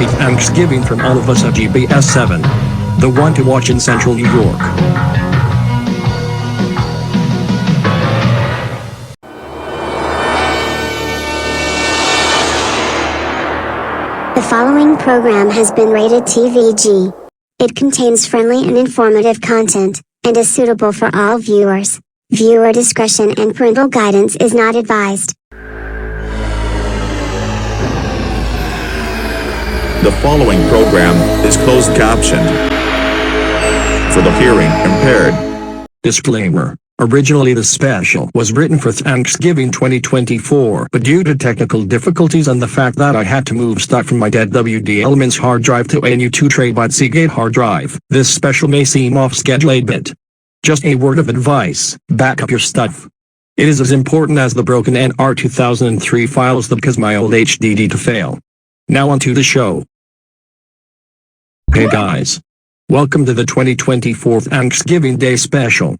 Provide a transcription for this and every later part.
happy Thanksgiving from all of us at GBS 7. The one to watch in Central New York. The following program has been rated TVG. It contains friendly and informative content, and is suitable for all viewers. Viewer discretion and parental guidance is not advised. The following program is closed captioned for the hearing impaired. Disclaimer. Originally the special was written for Thanksgiving 2024, but due to technical difficulties and the fact that I had to move stuff from my dead WD Elements hard drive to a new 2TB Seagate hard drive, this special may seem off schedule a bit. Just a word of advice, back up your stuff. It is as important as the broken NR 2003 files that cause my old HDD to fail. Now on to the show. Hey guys. Welcome to the 2024 Thanksgiving Day special.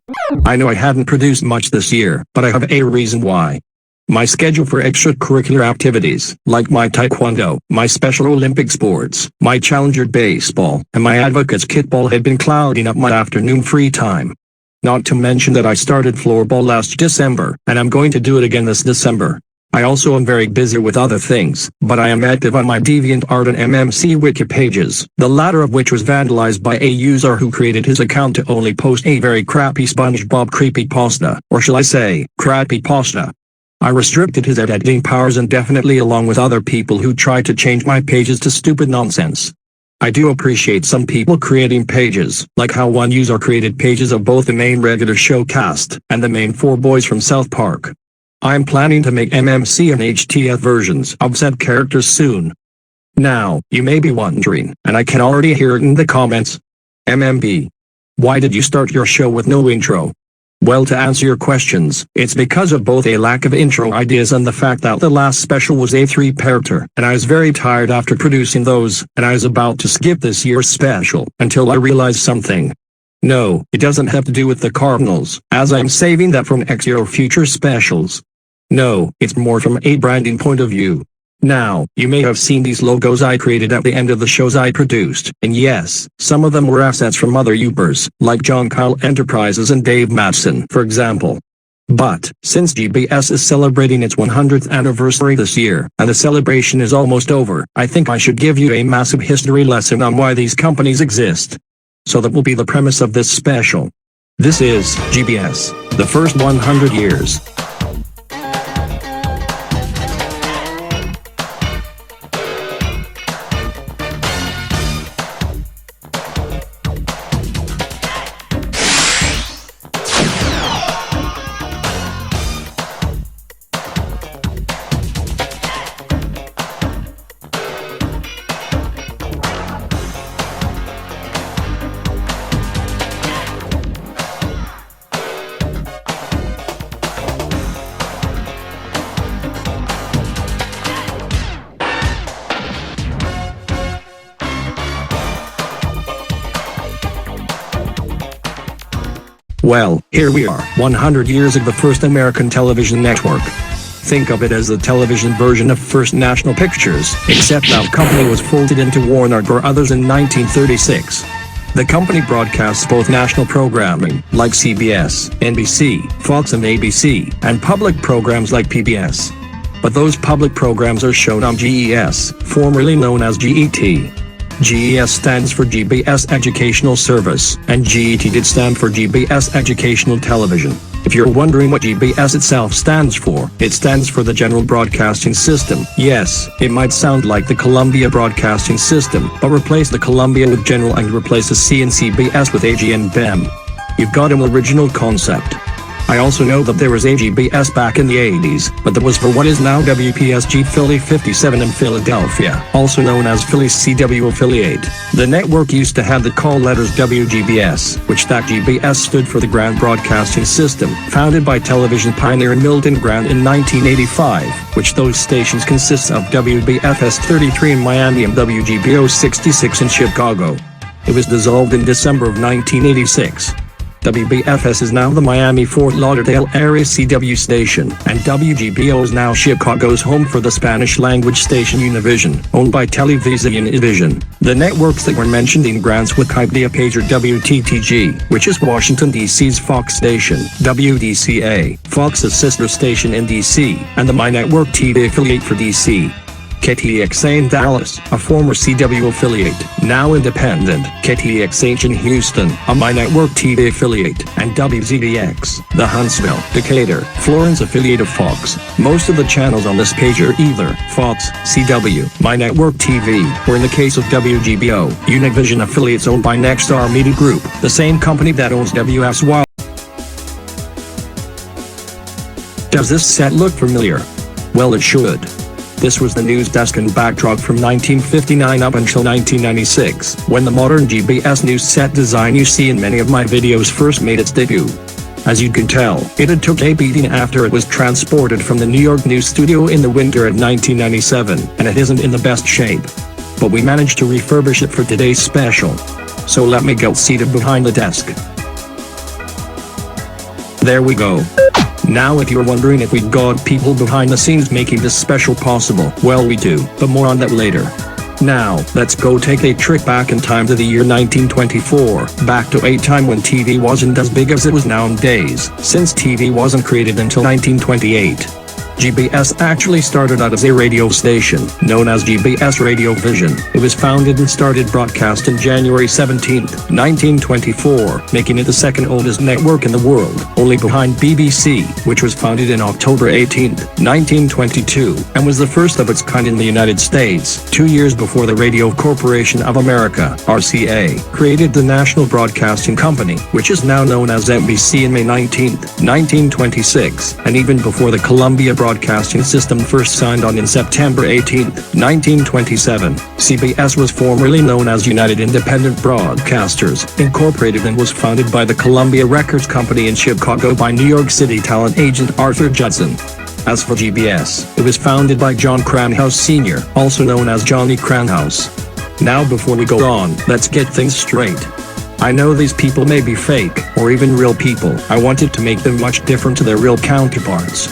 I know I haven't produced much this year, but I have a reason why. My schedule for extracurricular activities, like my taekwondo, my Special Olympic sports, my Challenger baseball, and my Advocates kickball had been clouding up my afternoon free time. Not to mention that I started floorball last December, and I'm going to do it again this December. I also am very busy with other things, but I am active on my DeviantArt and MMC wiki pages, the latter of which was vandalized by a user who created his account to only post a very crappy SpongeBob creepypasta, or shall I say, crappy pasta. I restricted his editing powers indefinitely along with other people who tried to change my pages to stupid nonsense. I do appreciate some people creating pages, like how one user created pages of both the main regular show cast, and the main 4 boys from South Park. I am planning to make MMC and HTF versions of said characters soon. Now, you may be wondering, and I can already hear it in the comments. MMB. Why did you start your show with no intro? Well, to answer your questions, it's because of both a lack of intro ideas and the fact that the last special was a 3-parter, and I was very tired after producing those, and I was about to skip this year's special, until I realized something. No, it doesn't have to do with the Cardinals, as I'm saving that for next year or future specials. No, it's more from a branding point of view. Now, you may have seen these logos I created at the end of the shows I produced, and yes, some of them were assets from other YouTubers, like John Kyle Enterprises and Dave Madsen, for example. But, since GBS is celebrating its 100th anniversary this year, and the celebration is almost over, I think I should give you a massive history lesson on why these companies exist. So that will be the premise of this special. This is GBS, the first 100 years. Well, here we are, 100 years of the first American television network. Think of it as the television version of First National Pictures, except that company was folded into Warner Brothers in 1936. The company broadcasts both national programming, like CBS, NBC, Fox and ABC, and public programs like PBS. But those public programs are shown on GES, formerly known as GET. GES stands for GBS Educational Service, and GET did stand for GBS Educational Television. If you're wondering what GBS itself stands for, it stands for the General Broadcasting System. Yes, it might sound like the Columbia Broadcasting System, but replace the Columbia with General and replace the C and CBS with AG and BEM. You've got an original concept. I also know that there was GBS back in the 80s, but that was for what is now WPSG Philly 57 in Philadelphia, also known as Philly's CW affiliate. The network used to have the call letters WGBS, which that GBS stood for the Ground Broadcasting System, founded by television pioneer Milton Ground in 1985, which those stations consists of WBFS 33 in Miami and WGBO 66 in Chicago. It was dissolved in December of 1986. WBFS is now the Miami-Fort Lauderdale area CW station, and WGBO is now Chicago's home for the Spanish-language station Univision, owned by Televisa Univision. The networks that were mentioned in grants with Idea Pager WTTG, which is Washington, D.C.'s Fox station, WDCA, Fox's sister station in D.C., and the My Network TV affiliate for D.C. KTXA in Dallas, a former CW affiliate, now independent, KTXH in Houston, a My Network TV affiliate, and WZDX, the Huntsville, Decatur, Florence affiliate of Fox. Most of the channels on this page are either Fox, CW, My Network TV, or in the case of WGBO, Univision affiliates owned by Nexstar Media Group, the same company that owns WSY. Does this set look familiar? Well, it should. This was the news desk and backdrop from 1959 up until 1996, when the modern GBS news set design you see in many of my videos first made its debut. As you can tell, it had took a beating after it was transported from the New York news studio in the winter of 1997, and it isn't in the best shape. But we managed to refurbish it for today's special. So let me get seated behind the desk. There we go. Now if you're wondering if we got people behind the scenes making this special possible, well we do, but more on that later. Now, let's go take a trip back in time to the year 1924, back to a time when TV wasn't as big as it was nowadays, since TV wasn't created until 1928. GBS actually started out as a radio station, known as GBS Radio Vision. It was founded and started broadcast on January 17, 1924, making it the second oldest network in the world, only behind BBC, which was founded in October 18, 1922, and was the first of its kind in the United States, 2 years before the Radio Corporation of America, RCA, created the National Broadcasting Company, which is now known as NBC in May 19, 1926, and even before the Columbia Broadcasting System first signed on in September 18, 1927. CBS was formerly known as United Independent Broadcasters, Incorporated, and was founded by the Columbia Records Company in Chicago by New York City talent agent Arthur Judson. As for GBS, it was founded by John Cranhouse Sr., also known as Johnny Cranhouse. Now before we go on, let's get things straight. I know these people may be fake, or even real people. I wanted to make them much different to their real counterparts.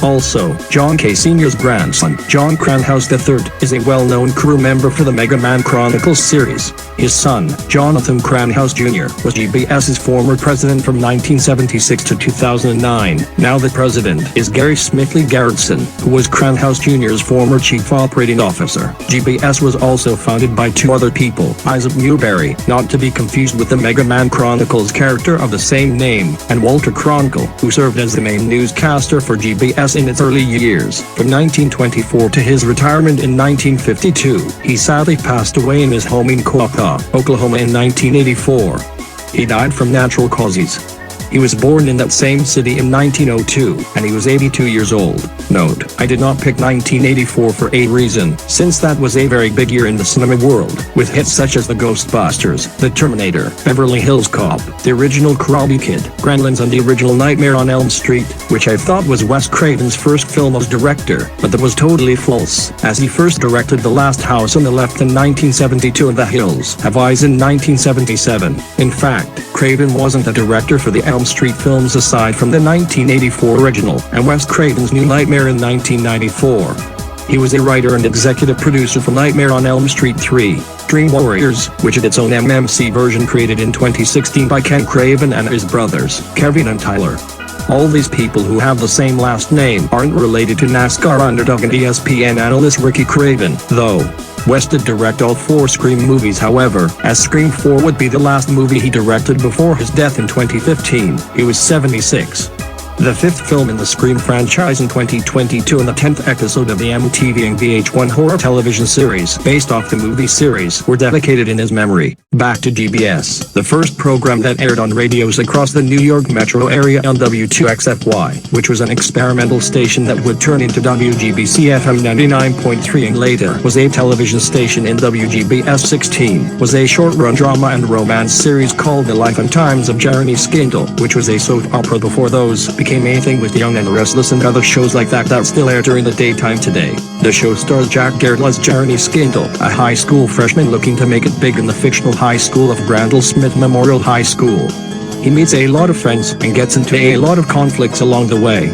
Also, John K. Sr.'s grandson, John Cranhouse III, is a well-known crew member for the Mega Man Chronicles series. His son, Jonathan Cranhouse Jr., was GBS's former president from 1976 to 2009. Now the president is Gary Smithley Garretson, who was Cranhouse Jr.'s former chief operating officer. GBS was also founded by two other people, Isaac Newberry, not to be confused with the Mega Man Chronicles character of the same name, and Walter Cronkite, who served as the main newscaster for GBS in its early years, from 1924 to his retirement in 1952. He sadly passed away in his home in Coapa, Oklahoma in 1984. He died from natural causes. He was born in that same city in 1902, and he was 82 years old. Note, I did not pick 1984 for a reason, since that was a very big year in the cinema world, with hits such as The Ghostbusters, The Terminator, Beverly Hills Cop, the original Karate Kid, Gremlins, and the original Nightmare on Elm Street, which I thought was Wes Craven's first film as director, but that was totally false, as he first directed The Last House on the Left in 1972 and The Hills Have Eyes in 1977. In fact, Craven wasn't a director for the Elm Street films aside from the 1984 original, and Wes Craven's New Nightmare in 1994. He was a writer and executive producer for Nightmare on Elm Street 3, Dream Warriors, which had its own MMC version created in 2016 by Ken Craven and his brothers, Kevin and Tyler. All these people who have the same last name aren't related to NASCAR underdog and ESPN analyst Ricky Craven, though. Wes did direct all 4 Scream movies, however, as Scream 4 would be the last movie he directed before his death in 2015. He was 76. The 5th film in the Scream franchise in 2022 and the 10th episode of the MTV and VH1 horror television series based off the movie series were dedicated in his memory. Back to GBS, the first program that aired on radios across the New York metro area on W2XFY, which was an experimental station that would turn into WGBC FM 99.3 and later was a television station in WGBS 16, was a short-run drama and romance series called The Life and Times of Jeremy Skindle, which was a soap opera before those became a thing with Young and the Restless and other shows like that still air during the daytime today. The show stars Jack Garrett as Jeremy Skindle, a high school freshman looking to make it big in the fictional high school of Brandel Smith Memorial High School. He meets a lot of friends and gets into a lot of conflicts along the way.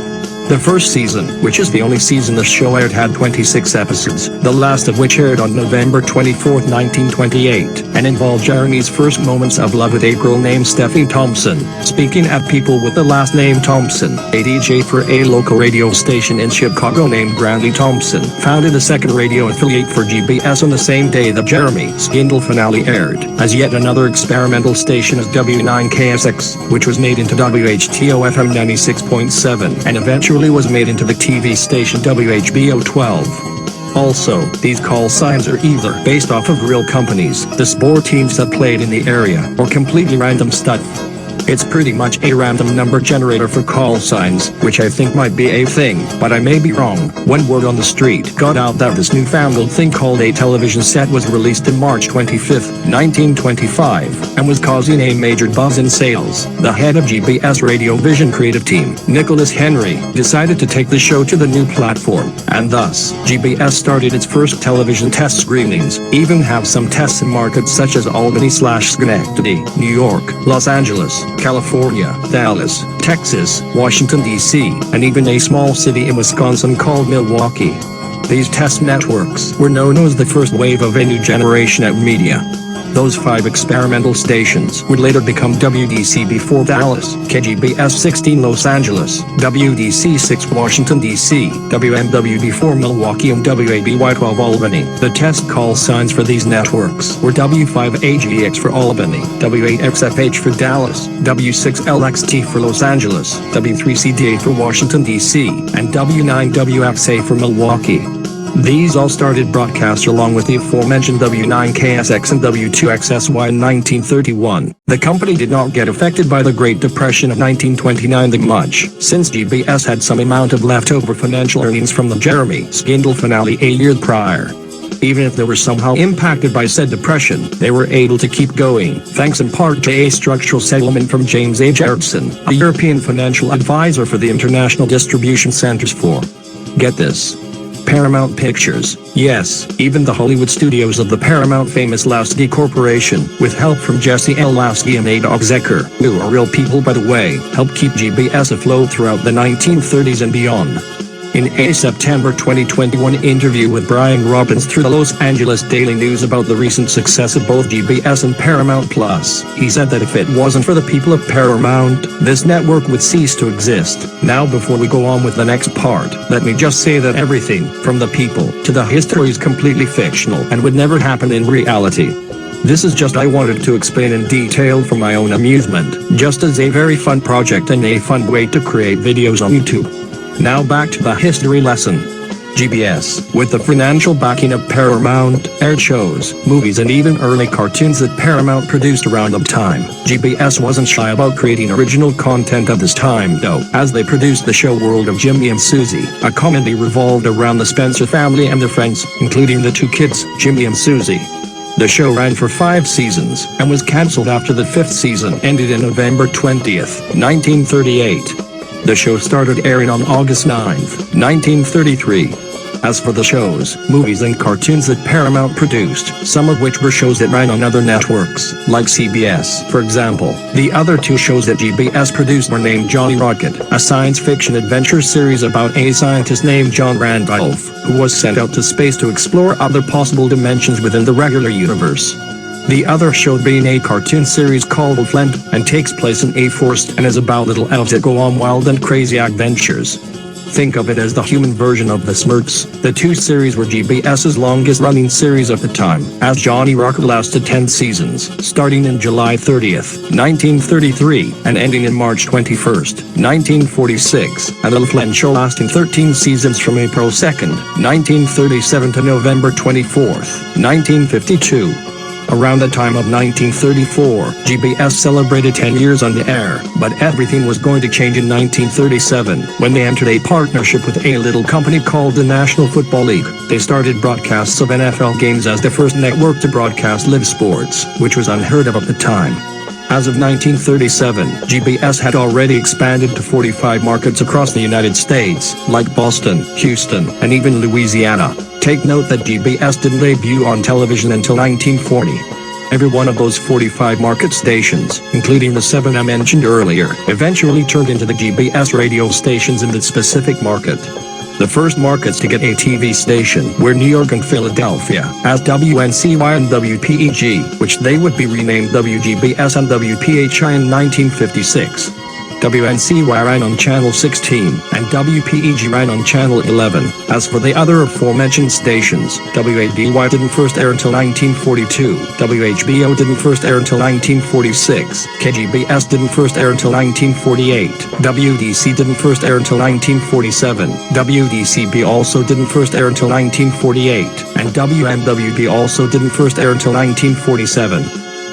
The first season, which is the only season the show aired, had 26 episodes, the last of which aired on November 24, 1928, and involved Jeremy's first moments of love with a girl named Steffi Thompson. Speaking at people with the last name Thompson, a DJ for a local radio station in Chicago named Brandy Thompson founded a second radio affiliate for GBS on the same day the Jeremy Skindle finale aired, as yet another experimental station as W9KSX, which was made into WHTO-FM 96.7, and eventually was made into the TV station WHBO 12. Also, these call signs are either based off of real companies, the sport teams that played in the area, or completely random stuff. It's pretty much a random number generator for call signs, which I think might be a thing, but I may be wrong. When word on the street got out that this newfangled thing called a television set was released in March 25, 1925, and was causing a major buzz in sales, the head of GBS Radio Vision creative team, Nicholas Henry, decided to take the show to the new platform, and thus, GBS started its first television test screenings, even have some tests in markets such as Albany/Schenectady, New York, Los Angeles, California, Dallas, Texas, Washington, D.C., and even a small city in Wisconsin called Milwaukee. These test networks were known as the first wave of a new generation of media. Those 5 experimental stations would later become WDCB4 Dallas, KGBS16 Los Angeles, WDC6 Washington, D.C., WMWB4 Milwaukee, and WABY12 Albany. The test call signs for these networks were W5AGX for Albany, W8XFH for Dallas, W6LXT for Los Angeles, W3CDA for Washington, D.C., and W9WXA for Milwaukee. These all started broadcast along with the aforementioned W9KSX and W2XSY in 1931. The company did not get affected by the Great Depression of 1929 that much, since GBS had some amount of leftover financial earnings from the Jeremy Skindle finale a year prior. Even if they were somehow impacted by said depression, they were able to keep going, thanks in part to a structural settlement from James H. Erickson, a European financial advisor for the International Distribution Centers for, get this, Paramount Pictures. Yes, even the Hollywood studios of the Paramount famous Lasky Corporation, with help from Jesse L. Lasky and Adolf Zecker, who are real people by the way, helped keep GBS afloat throughout the 1930s and beyond. In a September 2021 interview with Brian Robbins through the Los Angeles Daily News about the recent success of both GBS and Paramount Plus, he said that if it wasn't for the people of Paramount, this network would cease to exist. Now before we go on with the next part, let me just say that everything, from the people to the history, is completely fictional and would never happen in reality. This is just I wanted to explain in detail for my own amusement, just as a very fun project and a fun way to create videos on YouTube. Now back to the history lesson. GBS, with the financial backing of Paramount, aired shows, movies and even early cartoons that Paramount produced around the time. GBS wasn't shy about creating original content of this time though, as they produced the show World of Jimmy and Susie, a comedy revolved around the Spencer family and their friends, including the 2 kids, Jimmy and Susie. The show ran for 5 seasons, and was cancelled after the 5th season ended in November 20th, 1938. The show started airing on August 9, 1933. As for the shows, movies and cartoons that Paramount produced, some of which were shows that ran on other networks, like CBS, for example, the other 2 shows that GBS produced were named Johnny Rocket, a science fiction adventure series about a scientist named John Randolph, who was sent out to space to explore other possible dimensions within the regular universe. The other show being a cartoon series called Flint, and takes place in a forest and is about little elves that go on wild and crazy adventures. Think of it as the human version of the Smurfs. The 2 series were GBS's longest running series of the time, as Johnny Rocket lasted 10 seasons, starting in July 30th, 1933, and ending in March 21st, 1946, and Little Flint show lasting 13 seasons from April 2nd, 1937 to November 24th, 1952. Around the time of 1934, GBS celebrated 10 years on the air, but everything was going to change in 1937, when they entered a partnership with a little company called the National Football League. They started broadcasts of NFL games as the first network to broadcast live sports, which was unheard of at the time. As of 1937, GBS had already expanded to 45 markets across the United States, like Boston, Houston, and even Louisiana. Take note that GBS didn't debut on television until 1940. Every one of those 45 market stations, including the 7 I mentioned earlier, eventually turned into the GBS radio stations in the specific market. The first markets to get a TV station were New York and Philadelphia, as WNCY and WPEG, which they would be renamed WGBS and WPHI in 1956. WNCY ran on Channel 16, and WPEG ran on Channel 11. As for the other aforementioned stations, WADY didn't first air until 1942, WHBO didn't first air until 1946, KGBS didn't first air until 1948, WDC didn't first air until 1947, WDCB also didn't first air until 1948, and WMWB also didn't first air until 1947.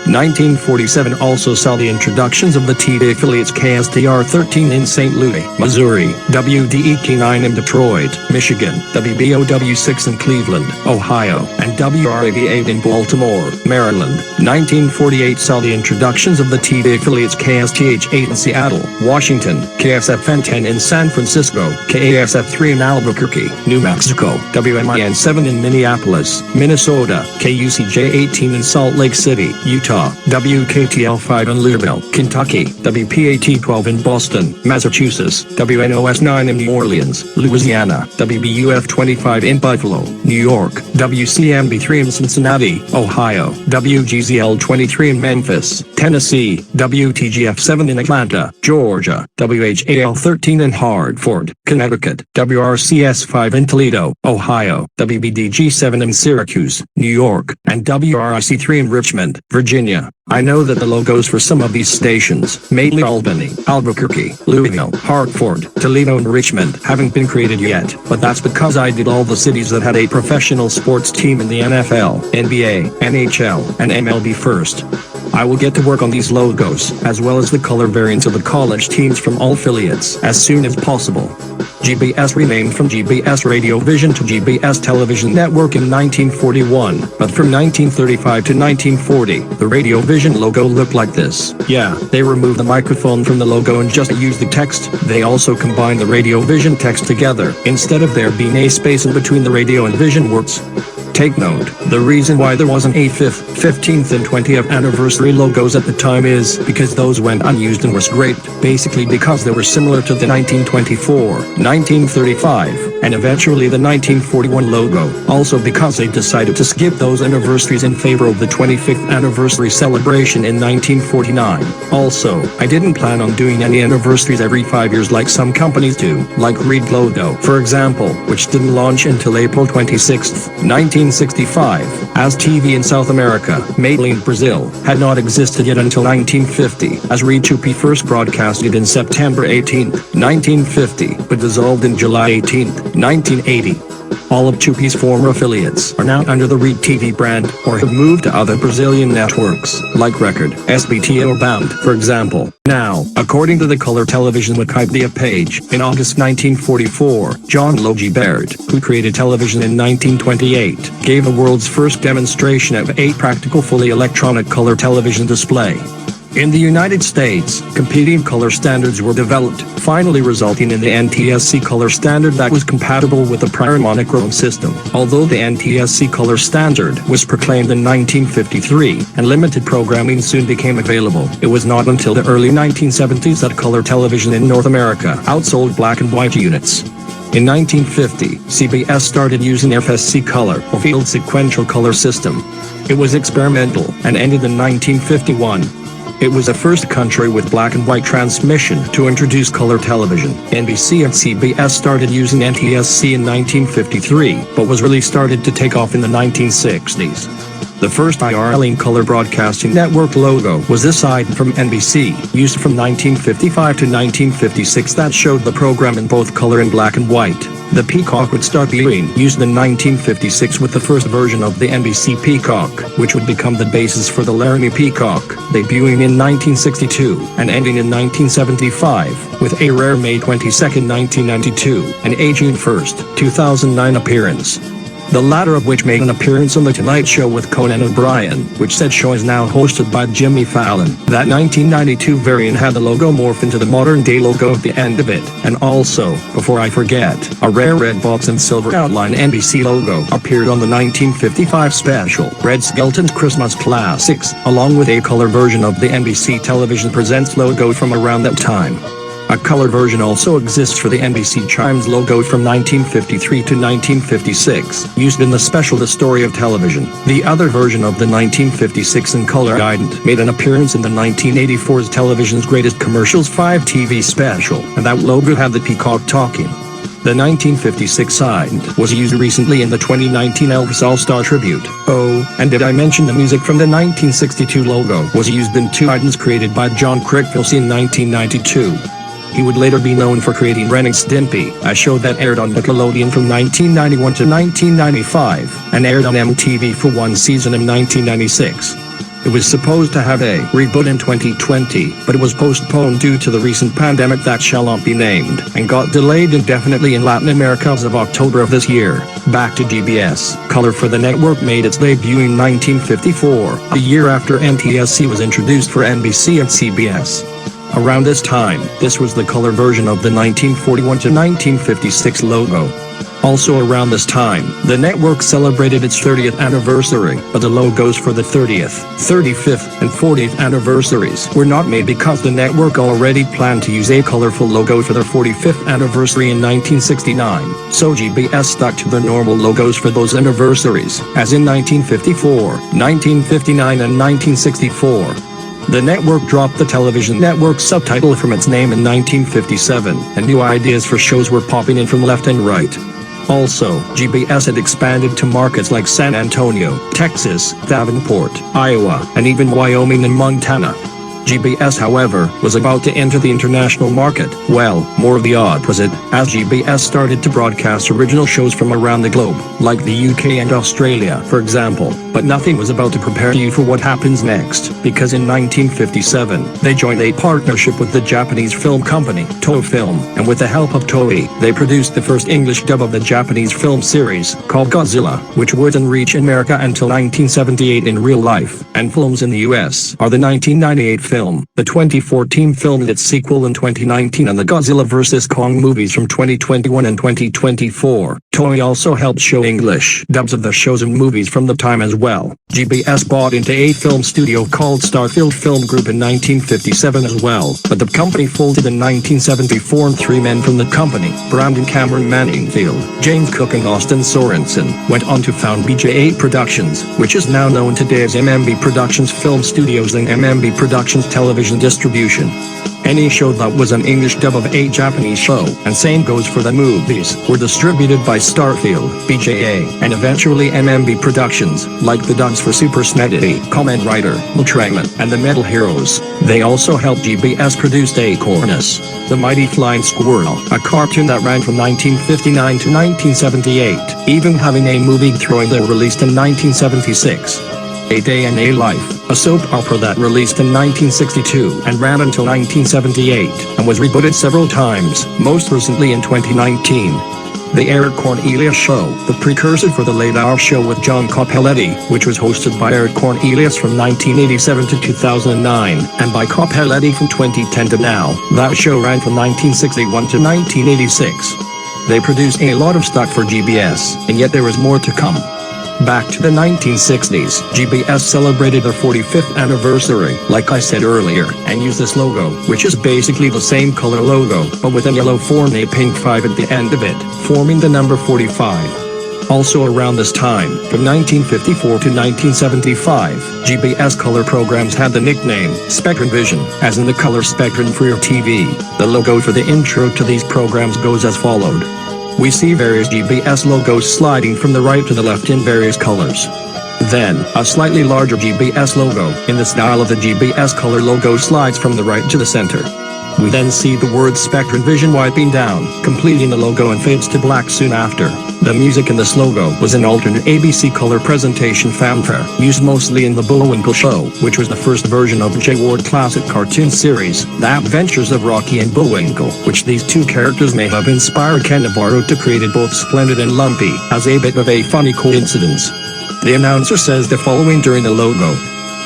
1947 also saw the introductions of the TV affiliates KSTR-13 in St. Louis, Missouri, WDEK-9 in Detroit, Michigan, WBOW-6 in Cleveland, Ohio, and WRAV-8 in Baltimore, Maryland. 1948 saw the introductions of the TV affiliates KSTH-8 in Seattle, Washington, KSFN-10 in San Francisco, KASF-3 in Albuquerque, New Mexico, WMIN-7 in Minneapolis, Minnesota, KUCJ-18 in Salt Lake City, Utah, WKTL-5 in Louisville, Kentucky, WPAT-12 in Boston, Massachusetts, WNOS-9 in New Orleans, Louisiana, WBUF-25 in Buffalo, New York, WCMB-3 in Cincinnati, Ohio, WGZL-23 in Memphis, Tennessee, WTGF-7 in Atlanta, Georgia, WHAL-13 in Hartford, Connecticut, WRCS-5 in Toledo, Ohio, WBDG-7 in Syracuse, New York, and WRIC-3 in Richmond, Virginia. I know that the logos for some of these stations, mainly Albany, Albuquerque, Louisville, Hartford, Toledo and Richmond, haven't been created yet, but that's because I did all the cities that had a professional sports team in the NFL, NBA, NHL, and MLB first. I will get to work on these logos, as well as the color variants of the college teams from all affiliates, as soon as possible. GBS renamed from GBS Radio Vision to GBS Television Network in 1941, but from 1935 to 1940, the Radio Vision logo looked like this. Yeah, they removed the microphone from the logo and just used the text. They also combined the Radio Vision text together, instead of there being a space in between the radio and vision words. Take note, the reason why there wasn't a 5th, 15th and 20th anniversary logos at the time is because those went unused and were scraped, basically because they were similar to the 1924, 1935, and eventually the 1941 logo, also because they decided to skip those anniversaries in favor of the 25th anniversary celebration in 1949. Also, I didn't plan on doing any anniversaries every 5 years like some companies do, like Reed logo, for example, which didn't launch until April 26, 1965, as TV in South America, mainly in Brazil, had not existed yet until 1950, as Reed 2P first broadcasted in September 18, 1950, but dissolved in July 18, 1980. All of 2P's former affiliates are now under the Reed TV brand, or have moved to other Brazilian networks, like Record, SBT or Bound, for example. Now, according to the Color Television Wikipedia page, in August 1944, John Logie Baird, who created television in 1928, gave the world's first demonstration of a practical fully electronic color television display. In the United States, competing color standards were developed, finally resulting in the NTSC color standard that was compatible with the prior monochrome system. Although the NTSC color standard was proclaimed in 1953, and limited programming soon became available, it was not until the early 1970s that color television in North America outsold black and white units. In 1950, CBS started using FSC color, or field sequential color system. It was experimental, and ended in 1951. It was the first country with black and white transmission to introduce color television. NBC and CBS started using NTSC in 1953, but was really started to take off in the 1960s. The first IRL color broadcasting network logo was this item from NBC, used from 1955 to 1956 that showed the program in both color and black and white. The Peacock would start being used in 1956 with the first version of the NBC Peacock, which would become the basis for the Laramie Peacock, debuting in 1962 and ending in 1975, with a rare May 22, 1992, and a June 1, 2009 appearance. the latter of which made an appearance on The Tonight Show with Conan O'Brien, which said show is now hosted by Jimmy Fallon. That 1992 variant had the logo morph into the modern-day logo at the end of it, and also, before I forget, a rare red box and silver outline NBC logo appeared on the 1955 special, Red Skelton's Christmas Classics, along with a color version of the NBC Television Presents logo from around that time. A color version also exists for the NBC Chimes logo from 1953 to 1956, used in the special The Story of Television. The other version of the 1956 in color ident made an appearance in the 1984's Television's Greatest Commercials 5 TV special, and that logo had the peacock talking. The 1956 ident was used recently in the 2019 Elvis All-Star Tribute. Oh, and did I mention the music from the 1962 logo was used in two idents created by John Crickfills in 1992. He would later be known for creating Ren and Stimpy, a show that aired on Nickelodeon from 1991 to 1995, and aired on MTV for one season in 1996. It was supposed to have a reboot in 2020, but it was postponed due to the recent pandemic that shall not be named, and got delayed indefinitely in Latin America as of October of this year. Back to GBS. Color for the network made its debut in 1954, a year after NTSC was introduced for NBC and CBS. Around this time, this was the color version of the 1941 to 1956 logo. Also around this time, the network celebrated its 30th anniversary, but the logos for the 30th, 35th, and 40th anniversaries were not made because the network already planned to use a colorful logo for their 45th anniversary in 1969, so GBS stuck to their normal logos for those anniversaries, as in 1954, 1959, and 1964. The network dropped the television network subtitle from its name in 1957, and new ideas for shows were popping in from left and right. Also, GBS had expanded to markets like San Antonio, Texas, Davenport, Iowa, and even Wyoming and Montana. GBS, however, was about to enter the international market. Well, more of the opposite, as GBS started to broadcast original shows from around the globe, like the UK and Australia, for example. But nothing was about to prepare you for what happens next, because in 1957, they joined a partnership with the Japanese film company, Toei Film, and with the help of Toei, they produced the first English dub of the Japanese film series, called Godzilla, which wouldn't reach America until 1978 in real life, and films in the US are the 1998 film, the 2014 film and its sequel in 2019, and the Godzilla vs. Kong movies from 2021 and 2024. Toei also helped show English dubs of the shows and movies from the time as well. GBS bought into a film studio called Starfield Film Group in 1957 as well, but the company folded in 1974 and three men from the company, Brandon Cameron Manningfield, James Cook and Austin Sorensen, went on to found BJ8 Productions, which is now known today as MMB Productions Film Studios and MMB Productions Television Distribution. Any show that was an English dub of a Japanese show, and same goes for the movies, were distributed by Starfield, BJA, and eventually MMB Productions, like the dubs for Super Snedity, Kamen Rider, Ultraman, and the Metal Heroes. They also helped GBS produce Acornus, the Mighty Flying Squirrel, a cartoon that ran from 1959 to 1978, even having a movie throwing that released in 1976. A Day in a Life, a soap opera that released in 1962 and ran until 1978, and was rebooted several times, most recently in 2019. The Eric Cornelius Show, the precursor for the Late Hour Show with John Coppelletti, which was hosted by Eric Cornelius from 1987 to 2009, and by Coppelletti from 2010 to now. That show ran from 1961 to 1986. They produced a lot of stuff for GBS, and yet there was more to come. Back to the 1960s, GBS celebrated their 45th anniversary, like I said earlier, and used this logo, which is basically the same color logo, but with a yellow 4 and a pink 5 at the end of it, forming the number 45. Also around this time, from 1954 to 1975, GBS color programs had the nickname Spectrum Vision, as in the color spectrum for your TV. The logo for the intro to these programs goes as followed. We see various GBS logos sliding from the right to the left in various colors. Then, a slightly larger GBS logo, in the style of the GBS color logo, slides from the right to the center. We then see the word Spectrum Vision wiping down, completing the logo, and fades to black soon after. The music in this logo was an alternate ABC color presentation fanfare, used mostly in the Bullwinkle Show, which was the first version of the J. Ward classic cartoon series, The Adventures of Rocky and Bullwinkle, which these two characters may have inspired Ken Navarro to create it both Splendid and Lumpy, as a bit of a funny coincidence. The announcer says the following during the logo.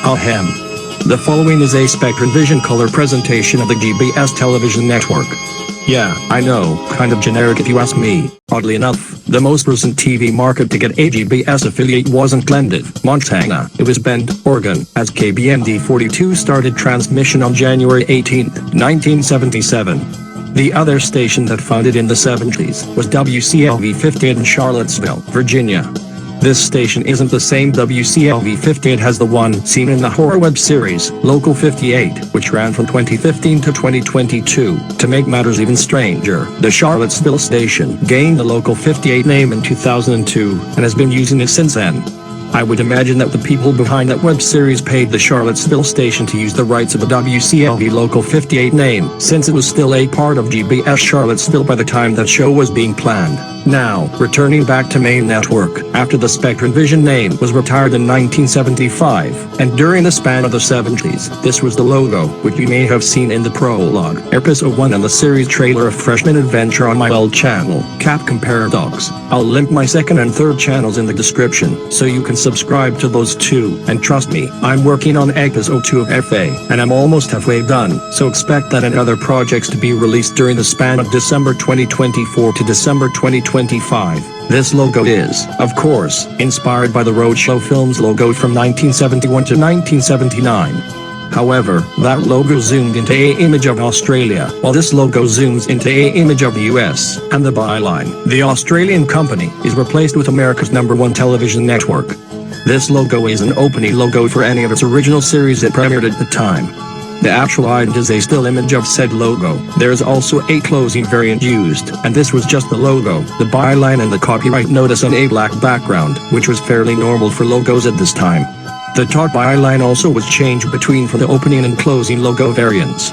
Ahem. The following is a Spectrum Vision color presentation of the GBS television network. Yeah, I know, kind of generic if you ask me. Oddly enough, the most recent TV market to get a GBS affiliate wasn't Glendive, Montana. It was Bend, Oregon, as KBND 42 started transmission on January 18, 1977. The other station that founded in the 70s was WCLV 58 in Charlottesville, Virginia. This station isn't the same WCLV 58 as the one seen in the horror web series, Local 58, which ran from 2015 to 2022. To make matters even stranger, the Charlottesville station gained the Local 58 name in 2002, and has been using it since then. I would imagine that the people behind that web series paid the Charlottesville station to use the rights of the WCLV Local 58 name, since it was still a part of GBS Charlottesville by the time that show was being planned. Now, returning back to main network, after the Spectrum Vision name was retired in 1975, and during the span of the 70s, this was the logo, which you may have seen in the prologue, episode 1 and the series trailer of Freshman Adventure on my old channel, Capcom Paradox. I'll link my second and third channels in the description, so you can subscribe to those too, and trust me, I'm working on episode 2 of FA, and I'm almost halfway done, so expect that and other projects to be released during the span of December 2024 to December 2025. This logo is, of course, inspired by the Roadshow Films logo from 1971 to 1979. However, that logo zoomed into a image of Australia, while this logo zooms into a image of the US, and the byline, the Australian company, is replaced with America's #1 television network. This logo is an opening logo for any of its original series that premiered at the time. The actual item is a still image of said logo. There is also a closing variant used, and this was just the logo, the byline and the copyright notice on a black background, which was fairly normal for logos at this time. The top byline also was changed between for the opening and closing logo variants.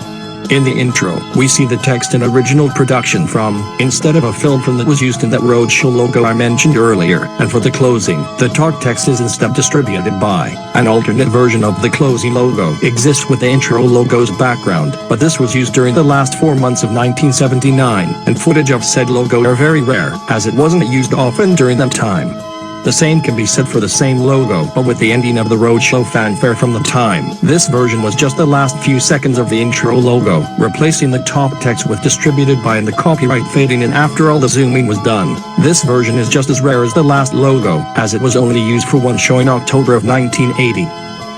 In the intro, we see the text in original production from, instead of a film from that was used in that Roadshow logo I mentioned earlier, and for the closing, the talk text is instead distributed by. An alternate version of the closing logo exists with the intro logo's background, but this was used during the last 4 months of 1979, and footage of said logo are very rare, as it wasn't used often during that time. The same can be said for the same logo, but with the ending of the Roadshow fanfare from the time. This version was just the last few seconds of the intro logo, replacing the top text with distributed by and the copyright fading in after all the zooming was done. This version is just as rare as the last logo, as it was only used for one show in October of 1980.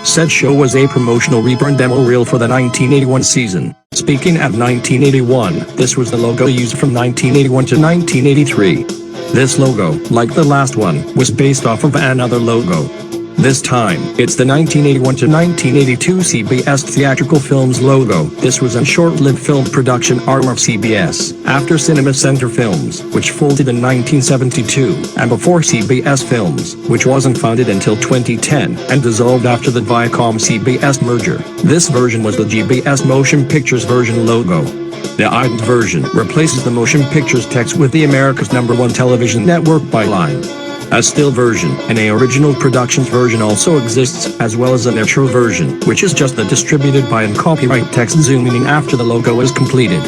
Said show was a promotional reburn demo reel for the 1981 season. Speaking of 1981, this was the logo used from 1981 to 1983. This logo, like the last one, was based off of another logo. This time, it's the 1981 to 1982 CBS Theatrical Films logo. This was a short-lived film production arm of CBS, after Cinema Center Films, which folded in 1972, and before CBS Films, which wasn't founded until 2010, and dissolved after the Viacom-CBS merger. This version was the GBS Motion Pictures version logo. The item's version replaces the motion pictures text with the America's #1 television network byline. A still version and a original productions version also exists, as well as an intro version, which is just the distributed by and copyright text zooming in after the logo is completed.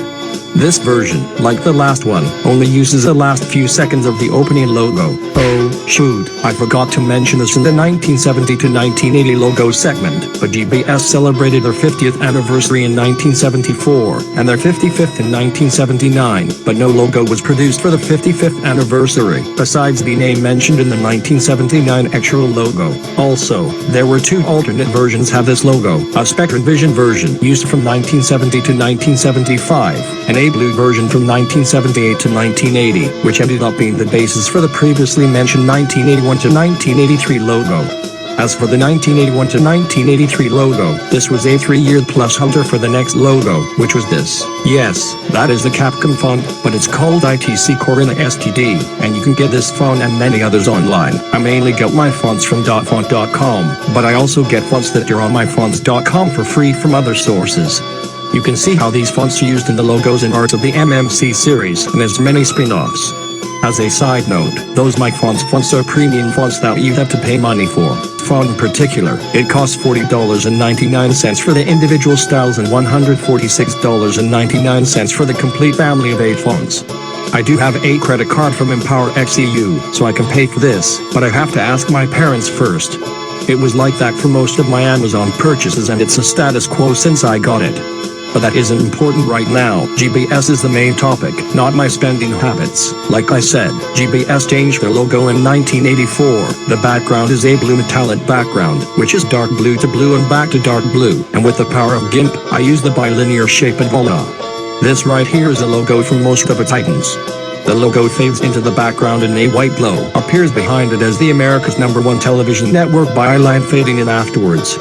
This version, like the last one, only uses the last few seconds of the opening logo. Oh, shoot, I forgot to mention this in the 1970 to 1980 logo segment, but GBS celebrated their 50th anniversary in 1974, and their 55th in 1979, but no logo was produced for the 55th anniversary, besides the name mentioned in the 1979 actual logo. Also, there were two alternate versions of this logo, a Spectrum Vision version used from 1970 to 1975, and a blue version from 1978 to 1980, which ended up being the basis for the previously mentioned 1981 to 1983 logo. As for the 1981 to 1983 logo, this was a 3-year plus hunter for the next logo, which was this. Yes, that is the Capcom font, but it's called ITC Corina STD, and you can get this font and many others online. I mainly get my fonts from .font.com, but I also get fonts that are on myfonts.com for free from other sources. You can see how these fonts are used in the logos and art of the MMC series, and there's many spin-offs. As a side note, those My fonts are premium fonts that you have to pay money for. Font in particular, it costs $40.99 for the individual styles and $146.99 for the complete family of 8 fonts. I do have a credit card from Empower XEU, so I can pay for this, but I have to ask my parents first. It was like that for most of my Amazon purchases, and it's a status quo since I got it. But that isn't important right now. GBS is the main topic, not my spending habits. Like I said, GBS changed their logo in 1984. The background is a blue metallic background, which is dark blue to blue and back to dark blue. And with the power of GIMP, I use the bilinear shape and voila. This right here is a logo from most of its items. The logo fades into the background and a white glow appears behind it as the America's #1 television network byline fading in afterwards.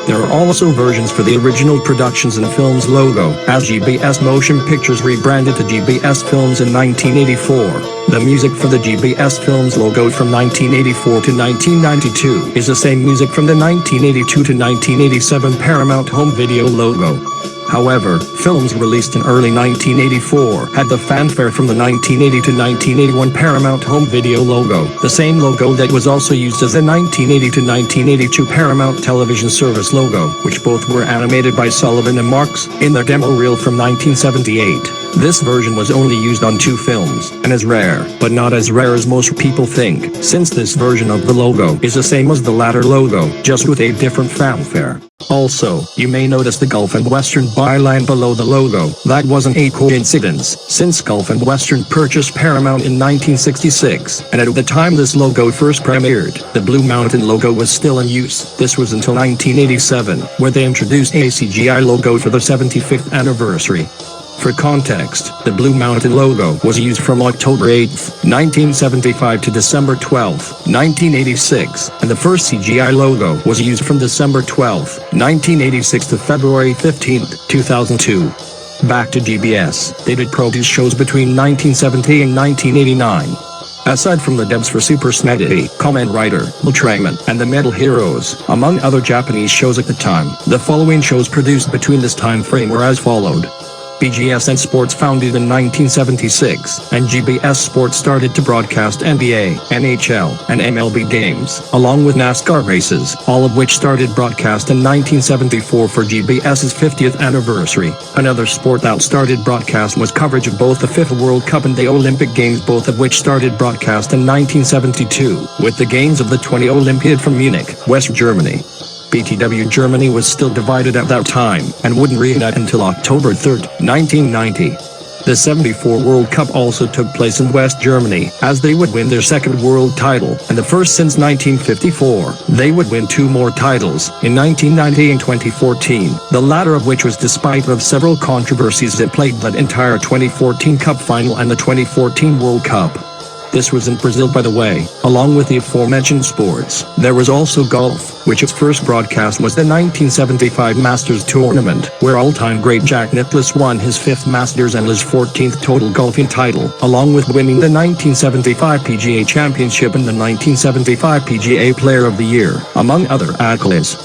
There are also versions for the original Productions and Films logo, as GBS Motion Pictures rebranded to GBS Films in 1984. The music for the GBS Films logo from 1984 to 1992 is the same music from the 1982 to 1987 Paramount Home Video logo. However, films released in early 1984 had the fanfare from the 1980 to 1981 Paramount Home Video logo, the same logo that was also used as the 1980 to 1982 Paramount Television Service logo, which both were animated by Sullivan and Marks in their demo reel from 1978. This version was only used on 2 films, and is rare, but not as rare as most people think, since this version of the logo is the same as the latter logo, just with a different fanfare. Also, you may notice the Gulf and Western byline below the logo. That wasn't a coincidence, since Gulf and Western purchased Paramount in 1966, and at the time this logo first premiered, the Blue Mountain logo was still in use. This was until 1987, where they introduced a CGI logo for the 75th anniversary. For context, the Blue Mountain logo was used from October 8, 1975 to December 12, 1986, and the first CGI logo was used from December 12, 1986 to February 15, 2002. Back to GBS, they did produce shows between 1970 and 1989. Aside from the dubs for Super Smash, Kamen Rider, Ultraman, and the Metal Heroes, among other Japanese shows at the time, the following shows produced between this time frame were as followed. BGSN Sports founded in 1976, and GBS Sports started to broadcast NBA, NHL, and MLB games, along with NASCAR races, all of which started broadcast in 1974 for GBS's 50th anniversary. Another sport that started broadcast was coverage of both the FIFA World Cup and the Olympic Games, both of which started broadcast in 1972, with the games of the 20 Olympiad from Munich, West Germany. BTW Germany was still divided at that time, and wouldn't reunite until October 3, 1990. The '74 World Cup also took place in West Germany, as they would win their second world title, and the first since 1954. They would win 2 more titles, in 1990 and 2014, the latter of which was despite of several controversies that plagued that entire 2014 Cup final and the 2014 World Cup. This was in Brazil, by the way. Along with the aforementioned sports, there was also golf, which its first broadcast was the 1975 Masters Tournament, where all-time great Jack Nicklaus won his 5th Masters and his 14th total golfing title, along with winning the 1975 PGA Championship and the 1975 PGA Player of the Year, among other accolades.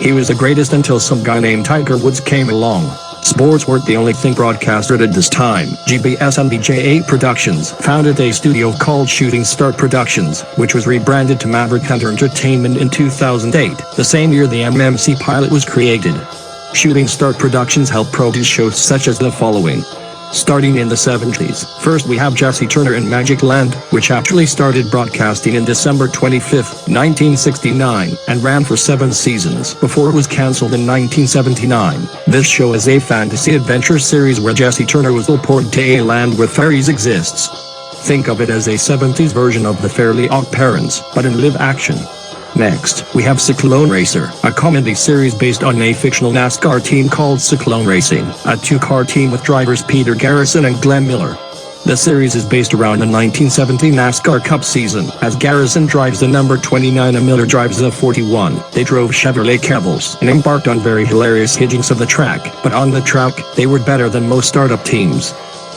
He was the greatest until some guy named Tiger Woods came along. Sports weren't the only thing broadcasted at this time. GBS and BJ8 Productions founded a studio called Shooting Star Productions, which was rebranded to Maverick Hunter Entertainment in 2008, the same year the MMC pilot was created. Shooting Star Productions helped produce shows such as the following. Starting in the 70s, first we have Jesse Turner in Magic Land, which actually started broadcasting in December 25, 1969, and ran for 7 seasons before it was cancelled in 1979. This show is a fantasy adventure series where Jesse Turner was teleported to a land where fairies exists. Think of it as a 70s version of the Fairly Odd Parents, but in live action. Next, we have Cyclone Racer, a comedy series based on a fictional NASCAR team called Cyclone Racing, a 2-car team with drivers Peter Garrison and Glenn Miller. The series is based around the 1970 NASCAR Cup season, as Garrison drives the number 29 and Miller drives the 41. They drove Chevrolet Cavals and embarked on very hilarious hijinks of the track, but on the track, they were better than most startup teams.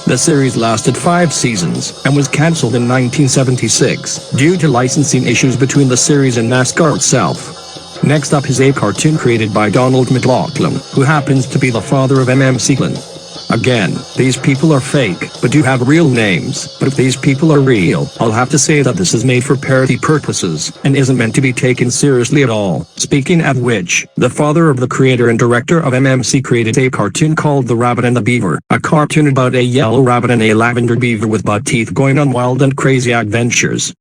The series lasted 5 seasons, and was cancelled in 1976, due to licensing issues between the series and NASCAR itself. Next up is a cartoon created by Donald McLaughlin, who happens to be the father of MMB. Again, these people are fake, but do have real names. But if these people are real, I'll have to say that this is made for parody purposes, and isn't meant to be taken seriously at all. Speaking of which, the father of the creator and director of MMB created a cartoon called The Rabbit and the Beaver, a cartoon about a yellow rabbit and a lavender beaver with butt teeth going on wild and crazy adventures.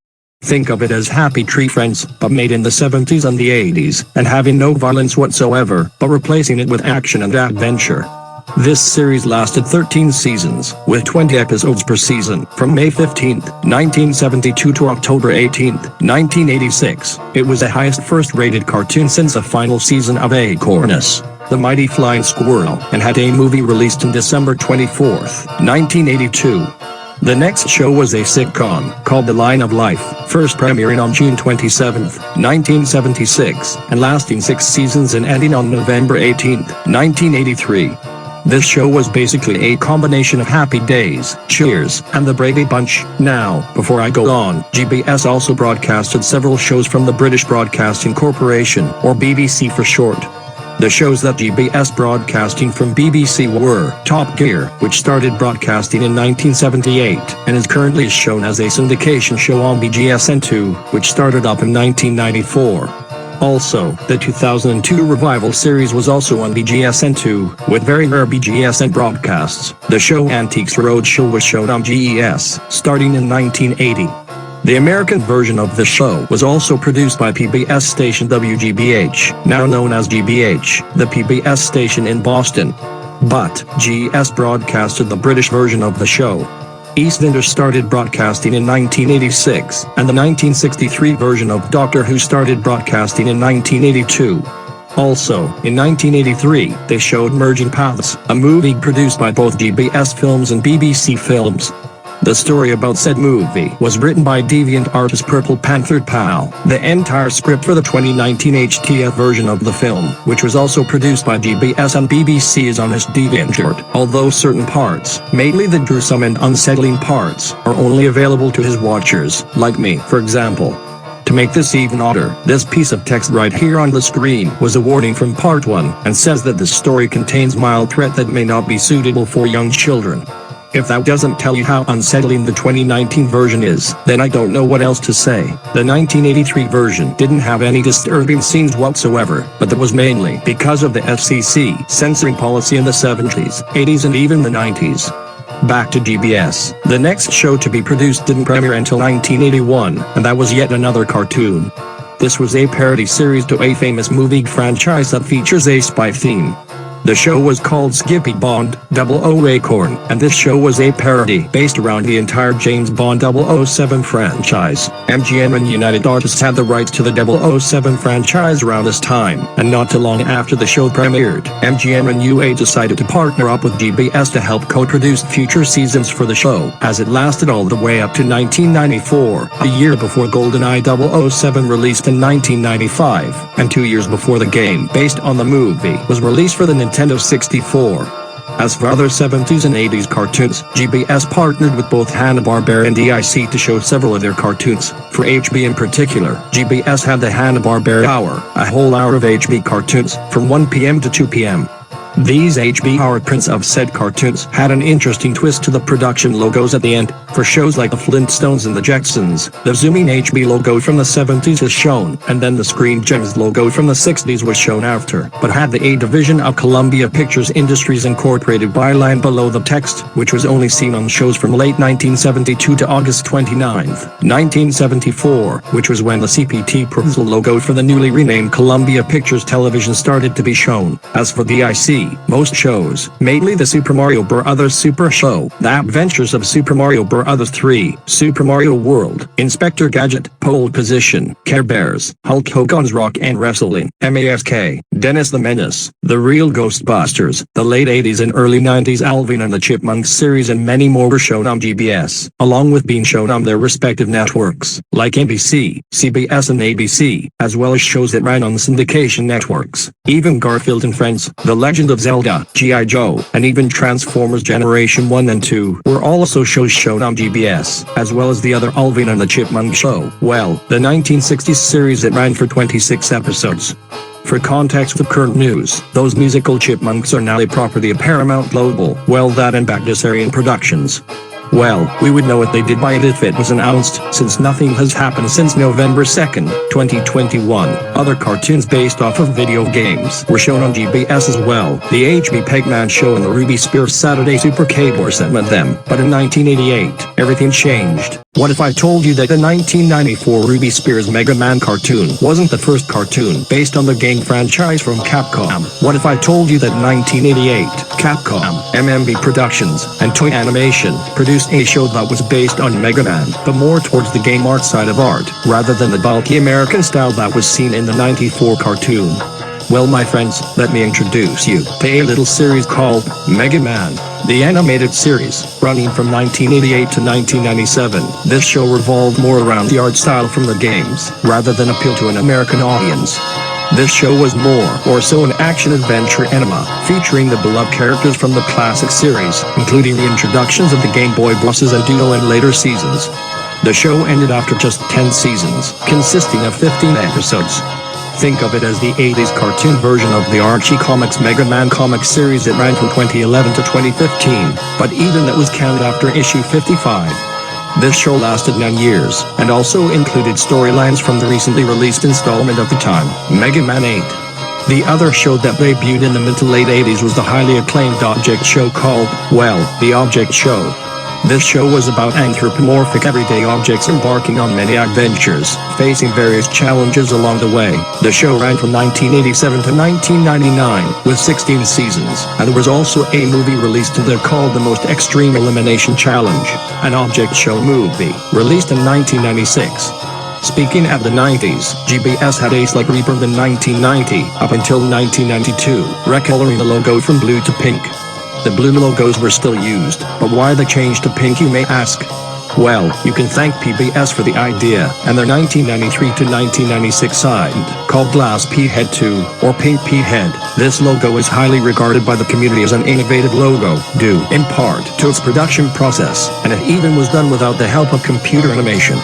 Think of it as Happy Tree Friends, but made in the 70s and the 80s, and having no violence whatsoever, but replacing it with action and adventure. This series lasted 13 seasons, with 20 episodes per season, from May 15, 1972 to October 18, 1986. It was the highest first-rated cartoon since the final season of Acornus, the Mighty Flying Squirrel, and had a movie released on December 24, 1982. The next show was a sitcom, called The Line of Life, first premiering on June 27, 1976, and lasting 6 seasons and ending on November 18, 1983. This show was basically a combination of Happy Days, Cheers, and The Brady Bunch. Now, before I go on, GBS also broadcasted several shows from the British Broadcasting Corporation, or BBC for short. The shows that GBS broadcasting from BBC were Top Gear, which started broadcasting in 1978, and is currently shown as a syndication show on BGSN2, which started up in 1994. Also, the 2002 revival series was also on BGSN2, with very rare BGSN broadcasts. The show Antiques Roadshow was shown on GES, starting in 1980. The American version of the show was also produced by PBS station WGBH, now known as GBH, the PBS station in Boston. But, GES broadcasted the British version of the show. EastEnders started broadcasting in 1986, and the 1963 version of Doctor Who started broadcasting in 1982. Also, in 1983, they showed Merging Paths, a movie produced by both GBS Films and BBC Films. The story about said movie was written by deviant artist Purple Panther Pal. The entire script for the 2019 HTF version of the film, which was also produced by GBS and BBC, is on his DeviantArt, although certain parts, mainly the gruesome and unsettling parts, are only available to his watchers, like me, for example. To make this even odder, this piece of text right here on the screen was a warning from Part 1, and says that this story contains mild threat that may not be suitable for young children. If that doesn't tell you how unsettling the 2019 version is, then I don't know what else to say. The 1983 version didn't have any disturbing scenes whatsoever, but that was mainly because of the FCC censoring policy in the 70s, 80s and even the 90s. Back to GBS. The next show to be produced didn't premiere until 1981, and that was yet another cartoon. This was a parody series to a famous movie franchise that features a spy theme. The show was called Skippy Bond, 00 Acorn, and this show was a parody based around the entire James Bond 007 franchise. MGM and United Artists had the rights to the 007 franchise around this time, and not too long after the show premiered, MGM and UA decided to partner up with GBS to help co-produce future seasons for the show, as it lasted all the way up to 1994, a year before GoldenEye 007 released in 1995, and 2 years before the game based on the movie was released for the Nintendo 64. As for other 70s and 80s cartoons, GBS partnered with both Hanna-Barbera and DIC to show several of their cartoons. For HB in particular, GBS had the Hanna-Barbera Hour, a whole hour of HB cartoons, from 1 p.m. to 2 p.m. These HB hour prints of said cartoons had an interesting twist to the production logos at the end. For shows like the Flintstones and the Jetsons, the zooming HB logo from the 70s is shown, and then the Screen Gems logo from the 60s was shown after, but had the A division of Columbia Pictures Industries Incorporated byline below the text, which was only seen on shows from late 1972 to August 29, 1974, which was when the CPT Perusal logo for the newly renamed Columbia Pictures Television started to be shown. As for the IC, most shows, mainly the Super Mario Bros. Super Show, The Adventures of Super Mario Bros. 3, Super Mario World, Inspector Gadget, Pole Position, Care Bears, Hulk Hogan's Rock and Wrestling, Mask, Dennis the Menace, The Real Ghostbusters, the late 80s and early 90s Alvin and the Chipmunks series and many more were shown on GBS, along with being shown on their respective networks, like NBC, CBS and ABC, as well as shows that ran on syndication networks. Even Garfield and Friends, The Legend of of Zelda, G.I. Joe, and even Transformers Generation 1 and 2 were also shows shown on GBS, as well as the other Alvin and the Chipmunk Show. Well, the 1960s series that ran for 26 episodes. For context of current news, those musical chipmunks are now a property of Paramount Global, well that and Bagdasarian Productions. Well, we would know what they did by it if it was announced, since nothing has happened since November 2nd, 2021. Other cartoons based off of video games were shown on GBS as well. The HB Pegman Show and the Ruby Spears Saturday Super Cable were sent with them, but in 1988, everything changed. What if I told you that the 1994 Ruby Spears Mega Man cartoon wasn't the first cartoon based on the game franchise from Capcom? What if I told you that in 1988, Capcom, MMB Productions, and Toy Animation produced a show that was based on Mega Man, but more towards the game art side of art, rather than the bulky American style that was seen in the 94 cartoon? Well, my friends, let me introduce you to a little series called Mega Man, the animated series, running from 1988 to 1997. This show revolved more around the art style from the games, rather than appeal to an American audience. This show was more or so an action-adventure anime, featuring the beloved characters from the classic series, including the introductions of the Game Boy bosses and Doodle in later seasons. The show ended after just 10 seasons, consisting of 15 episodes. Think of it as the 80s cartoon version of the Archie Comics Mega Man comic series that ran from 2011 to 2015, but even that was canned after issue 55. This show lasted 9 years, and also included storylines from the recently released installment of the time, Mega Man 8. The other show that debuted in the mid to late 80s was the highly acclaimed Object Show called, well, The Object Show. This show was about anthropomorphic everyday objects embarking on many adventures, facing various challenges along the way. The show ran from 1987 to 1999, with 16 seasons, and there was also a movie released in there called The Most Extreme Elimination Challenge, an Object Show movie, released in 1996. Speaking of the 90s, GBS had Ace like Rebirth in 1990, up until 1992, recoloring the logo from blue to pink. The blue logos were still used, but why the change to pink, you may ask? Well, you can thank PBS for the idea, and their 1993 to 1996 side, called Glass Pea Head 2, or Pink Pea Head. This logo is highly regarded by the community as an innovative logo, due, in part, to its production process, and it even was done without the help of computer animation.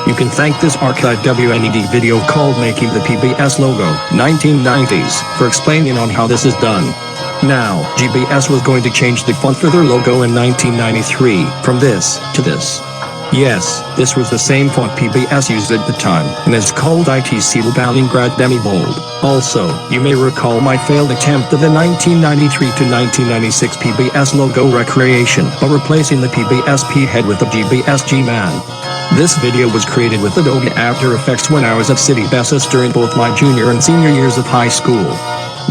You can thank this archived WNED video called Making the PBS Logo, 1990s, for explaining on how this is done. Now, GBS was going to change the font for their logo in 1993, from this, to this. Yes, this was the same font PBS used at the time, and is called ITC Stalingrad Demi-Bold. Also, you may recall my failed attempt at the 1993 to 1996 PBS logo recreation, by replacing the PBS P head with the GBS G-Man. This video was created with Adobe After Effects when I was at City Bessus during both my junior and senior years of high school.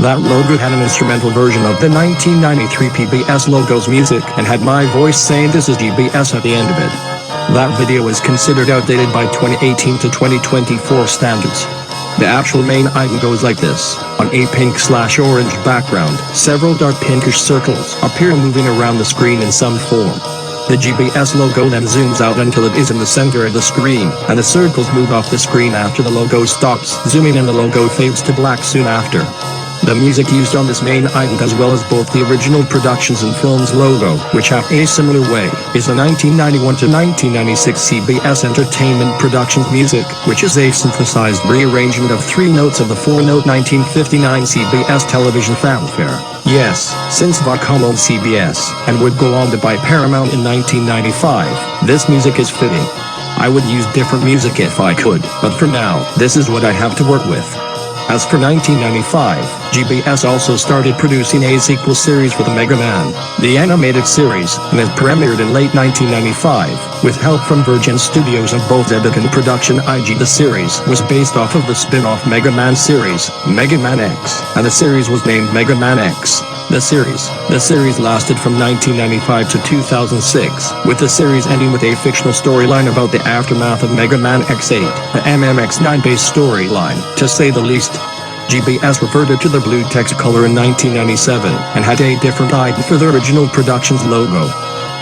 That logo had an instrumental version of the 1993 PBS logo's music and had my voice saying this is GBS at the end of it. That video is considered outdated by 2018 to 2024 standards. The actual main item goes like this. On a pink/orange background, several dark pinkish circles appear moving around the screen in some form. The GBS logo then zooms out until it is in the center of the screen, and the circles move off the screen after the logo stops zooming and the logo fades to black soon after. The music used on this main item, as well as both the original productions and films logo, which have a similar way, is the 1991 to 1996 CBS Entertainment Productions music, which is a synthesized rearrangement of 3 notes of the 4-note 1959 CBS television fanfare. Yes, since Viacom owned CBS, and would go on to buy Paramount in 1995, this music is fitting. I would use different music if I could, but for now, this is what I have to work with. As for 1995, GBS also started producing a sequel series for the Mega Man, the animated series, and it premiered in late 1995, with help from Virgin Studios and both edit and production IG. The series was based off of the spin-off Mega Man series, Mega Man X, and the series was named Mega Man X. The series lasted from 1995 to 2006, with the series ending with a fictional storyline about the aftermath of Mega Man X8, the MMX9 based storyline, to say the least. GBS reverted to the blue text color in 1997, and had a different item for the original production's logo.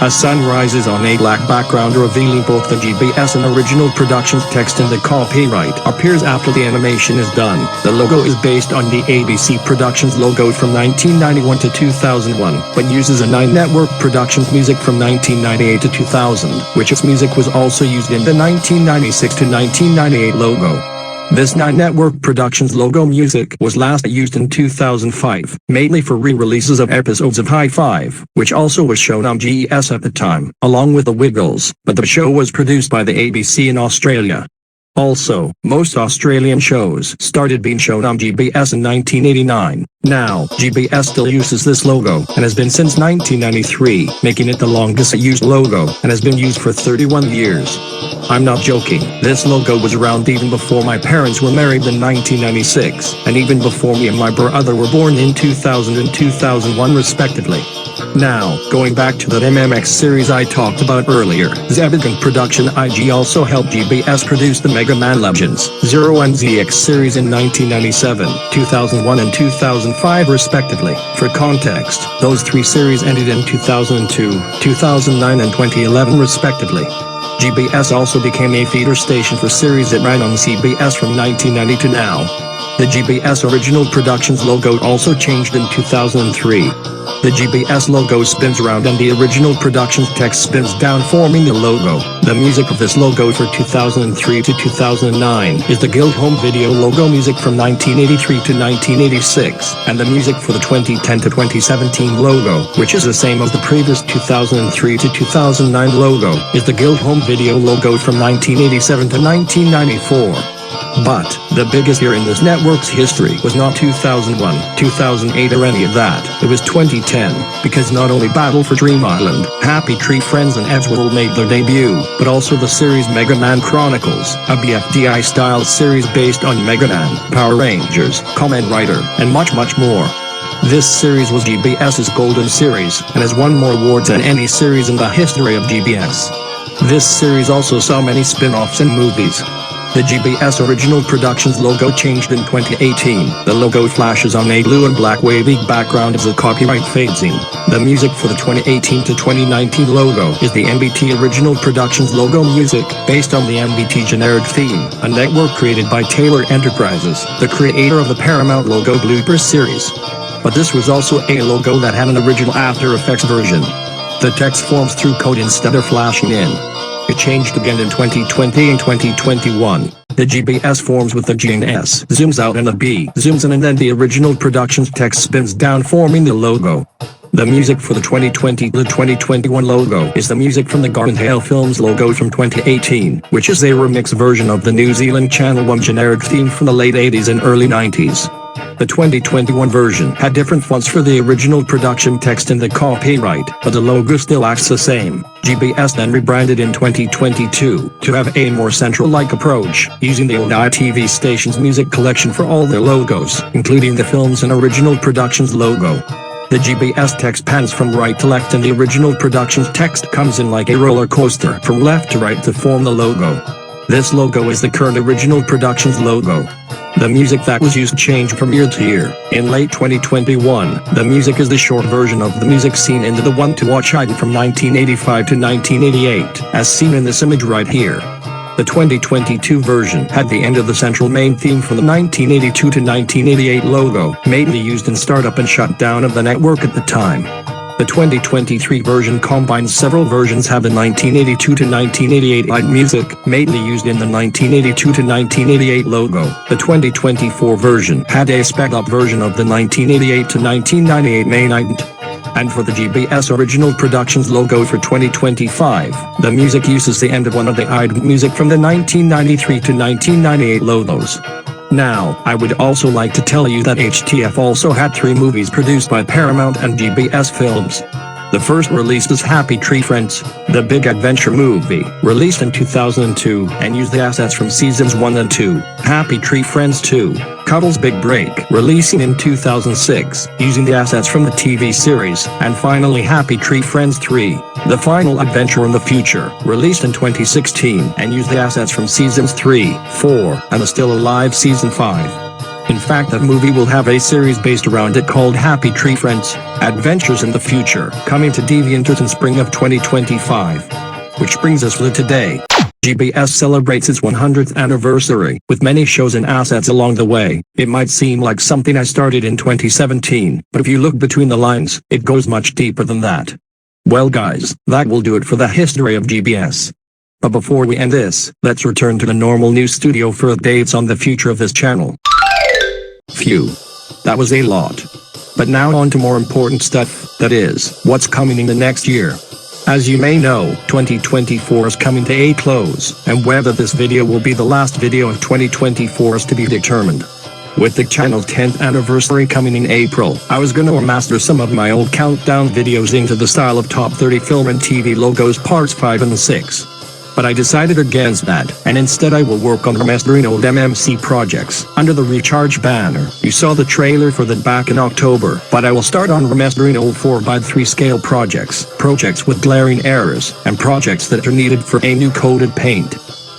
A sun rises on a black background revealing both the GBS and original production's text, and the copyright appears after the animation is done. The logo is based on the ABC Productions logo from 1991 to 2001, but uses a 9 Network Productions music from 1998 to 2000, which its music was also used in the 1996 to 1998 logo. This 9 Network Productions logo music was last used in 2005, mainly for re-releases of episodes of High Five, which also was shown on GBS at the time, along with the Wiggles, but the show was produced by the ABC in Australia. Also, most Australian shows started being shown on GBS in 1989. Now, GBS still uses this logo, and has been since 1993, making it the longest used logo, and has been used for 31 years. I'm not joking, this logo was around even before my parents were married in 1996, and even before me and my brother were born in 2000 and 2001 respectively. Now, going back to that MMX series I talked about earlier, Zebedin Production IG also helped GBS produce the Mega Man Legends 0 and ZX series in 1997, 2001 and 2005 respectively. For context, those 3 series ended in 2002, 2009 and 2011 respectively. GBS also became a feeder station for series that ran on CBS from 1990 to now. The GBS Original Productions logo also changed in 2003. The GBS logo spins around and the Original Productions text spins down, forming the logo. The music of this logo for 2003 to 2009 is the Guild Home Video logo music from 1983 to 1986, and the music for the 2010 to 2017 logo, which is the same as the previous 2003 to 2009 logo, is the Guild Home Video logo from 1987 to 1994. But, the biggest year in this network's history was not 2001, 2008 or any of that, it was 2010, because not only Battle for Dream Island, Happy Tree Friends and Edgeworld made their debut, but also the series Mega Man Chronicles, a BFDI-style series based on Mega Man, Power Rangers, Kamen Rider, and much more. This series was GBS's Golden Series, and has won more awards than any series in the history of GBS. This series also saw many spin-offs and movies. The GBS Original Productions logo changed in 2018. The logo flashes on a blue and black wavy background as the copyright fades in. The music for the 2018 to 2019 logo is the MBT Original Productions logo music, based on the MBT generic theme, a network created by Taylor Enterprises, the creator of the Paramount logo blooper series. But this was also a logo that had an original After Effects version. The text forms through code instead of flashing in. It changed again in 2020 and 2021. The GBS forms with the G and S zooms out and the B zooms in, and then the Original Productions text spins down, forming the logo. The music for the 2020 to 2021 logo is the music from the Garden Hale Films logo from 2018, which is a remix version of the New Zealand Channel 1 generic theme from the late 80s and early 90s. The 2021 version had different fonts for the original production text and the copyright, but the logo still acts the same. GBS then rebranded in 2022 to have a more central-like approach, using the old ITV station's music collection for all their logos, including the films and original productions logo. The GBS text pans from right to left, and the original productions text comes in like a roller coaster from left to right to form the logo. This logo is the current Original Productions logo. The music that was used changed from year to year. In late 2021, the music is the short version of the music seen in the One to Watch item from 1985 to 1988, as seen in this image right here. The 2022 version had the end of the central main theme from the 1982 to 1988 logo, mainly used in startup and shutdown of the network at the time. The 2023 version combines several versions have the 1982 to 1988 light music, mainly used in the 1982 to 1988 logo. The 2024 version had a sped-up version of the 1988 to 1998 main item. And for the GBS Original Productions logo for 2025, the music uses the end of one of the item music from the 1993 to 1998 logos. Now, I would also like to tell you that HTF also had 3 movies produced by Paramount and GBS Films. The first release is Happy Tree Friends, the big adventure movie, released in 2002, and used the assets from seasons 1 and 2. Happy Tree Friends 2, Cuddle's Big Break, releasing in 2006, using the assets from the TV series. And finally Happy Tree Friends 3, The Final Adventure in the Future, released in 2016, and used the assets from seasons 3, 4, and the Still Alive season 5. In fact, that movie will have a series based around it called Happy Tree Friends, Adventures in the Future, coming to DeviantArt in spring of 2025. Which brings us to today. GBS celebrates its 100th anniversary, with many shows and assets along the way. It might seem like something I started in 2017, but if you look between the lines, it goes much deeper than that. Well guys, that will do it for the history of GBS. But before we end this, let's return to the normal news studio for updates on the future of this channel. Phew. That was a lot. But now on to more important stuff, that is, what's coming in the next year. As you may know, 2024 is coming to a close, and whether this video will be the last video of 2024 is to be determined. With the channel's 10th anniversary coming in April, I was gonna remaster some of my old countdown videos into the style of Top 30 Film and TV Logos Parts 5 and 6. But I decided against that, and instead I will work on remastering old MMC projects under the Recharge banner. You saw the trailer for that back in October, but I will start on remastering old 4:3 scale projects with glaring errors, and projects that are needed for a new coated paint.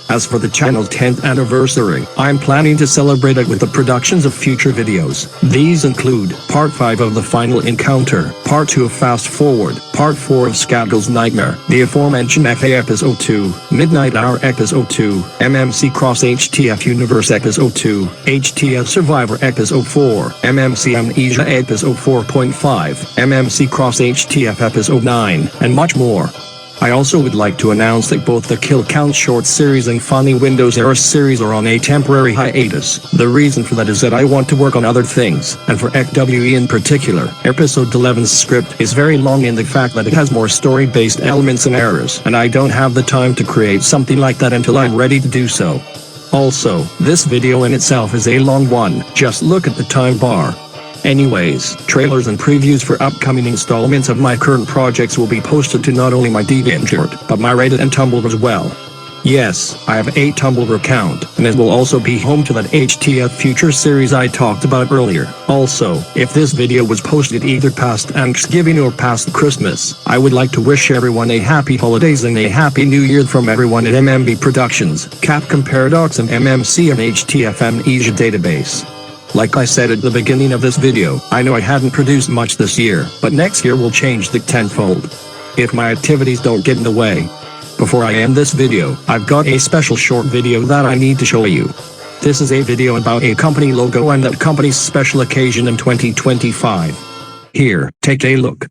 As for the channel's 10th anniversary, I'm planning to celebrate it with the productions of future videos. These include Part 5 of The Final Encounter, Part 2 of Fast Forward, Part 4 of Scadgle's Nightmare, the aforementioned FA Episode 2, Midnight Hour Episode 2, MMC Cross HTF Universe Episode 2, HTF Survivor Episode 4, MMC Amnesia Episode 4.5, MMC Cross HTF Episode 9, and much more. I also would like to announce that both the Kill Count short series and Funny Windows Era series are on a temporary hiatus. The reason for that is that I want to work on other things, and for XWE in particular, Episode 11's script is very long in the fact that it has more story-based elements and errors, and I don't have the time to create something like that until I'm ready to do so. Also, this video in itself is a long one, just look at the time bar. Anyways, trailers and previews for upcoming installments of my current projects will be posted to not only my DeviantArt, but my Reddit and Tumblr as well. Yes, I have a Tumblr account, and it will also be home to that HTF Future series I talked about earlier. Also, if this video was posted either past Thanksgiving or past Christmas, I would like to wish everyone a happy holidays and a happy new year from everyone at MMB Productions, Capcom Paradox and MMC and HTF Amnesia Database. Like I said at the beginning of this video, I know I hadn't produced much this year, but next year will change the tenfold. If my activities don't get in the way. Before I end this video, I've got a special short video that I need to show you. This is a video about a company logo and that company's special occasion in 2025. Here, take a look.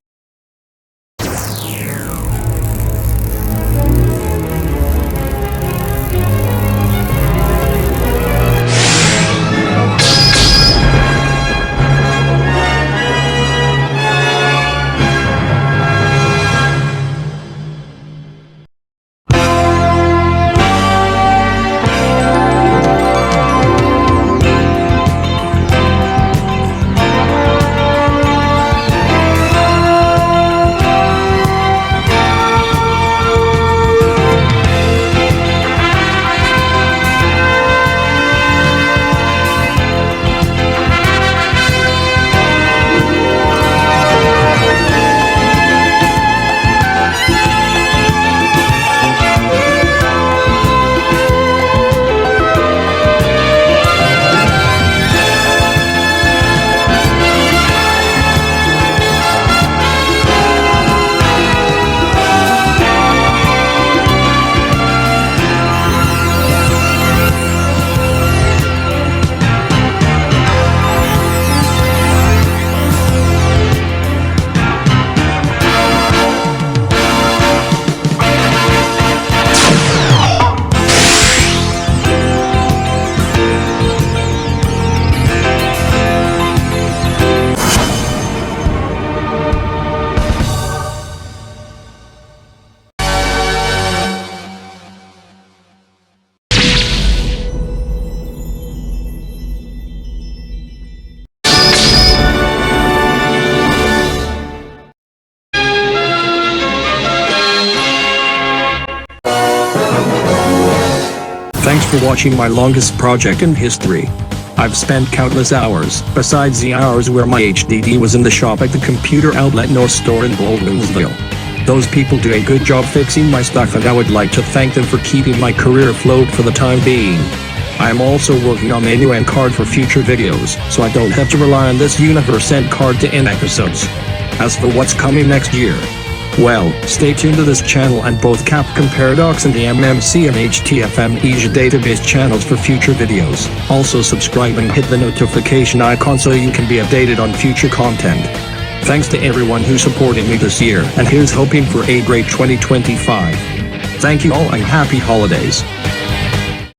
Thanks for watching my longest project in history. I've spent countless hours, besides the hours where my HDD was in the shop at the computer outlet North Store in Baldwinsville. Those people do a good job fixing my stuff, and I would like to thank them for keeping my career afloat for the time being. I am also working on a new end card for future videos, so I don't have to rely on this universe end card to end episodes. As for what's coming next year, well, stay tuned to this channel and both Capcom Paradox and the MMC and HTFM Asia database channels for future videos. Also subscribe and hit the notification icon so you can be updated on future content. Thanks to everyone who supported me this year, and here's hoping for a great 2025. Thank you all and happy holidays.